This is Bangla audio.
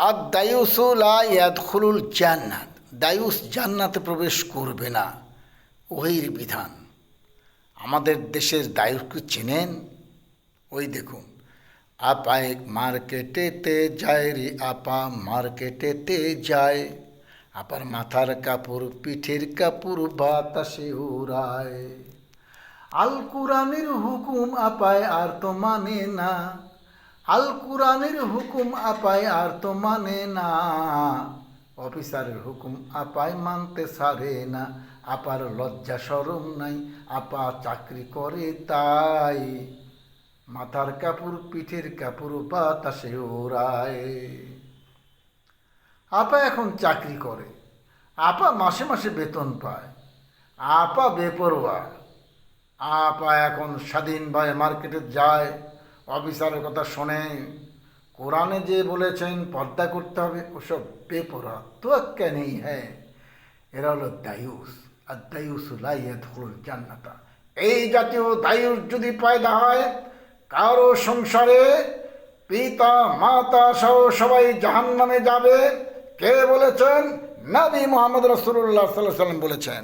আর দায়ুসু লা ইয়াদখুলুল জান্নাত, দায়ুস জান্নাতে প্রবেশ করবে না, ওহির বিধান। আমাদের দেশের দায়ুসকে চেনেন? ওই দেখুন, আপায় মার্কেটেতে যায় রে আপা, মার্কেটেতে যায়, আপার মাথার কাপড় পিঠের কাপড় বাতাসে উড়ায়। আল কুরআনের হুকুম আপায় আর তো মানে না, আল কুরআনের হুকুম আপায় আর তো মানে না, অফিসারের হুকুম আপায় মানতে ছাড়ে না, আপার লজ্জা শরম নাই, আপা চাকরি করে তাই, মাথার কাপড় পিঠের কাপড় বাতাসে ওড়ায়। আপা এখন চাকরি করে, আপা মাসে মাসে বেতন পায়, আপা বেপরোয়া, আপা এখন স্বাধীনভাবে মার্কেটে যায়, অফিসারের কথা শোনে, কোরআনে যে বলেছেন পর্দা করতে হবে ওসব বেপরোয়া, তোয়াক্কা নেই। হ্যাঁ, এরা হলো দায়ুস। আর দায়ুস লা ইয়াদখুলুল জান্নাতা, এই জাতীয় দায়ুস যদি পয়দা হয় কারো সংসারে, পিতা মাতা সহ সবাই জাহান্নামে যাবে। কে বলেছেন? নবী মুহাম্মদ রাসূলুল্লাহ সাল্লাল্লাহু আলাইহি ওয়াসাল্লাম বলেছেন।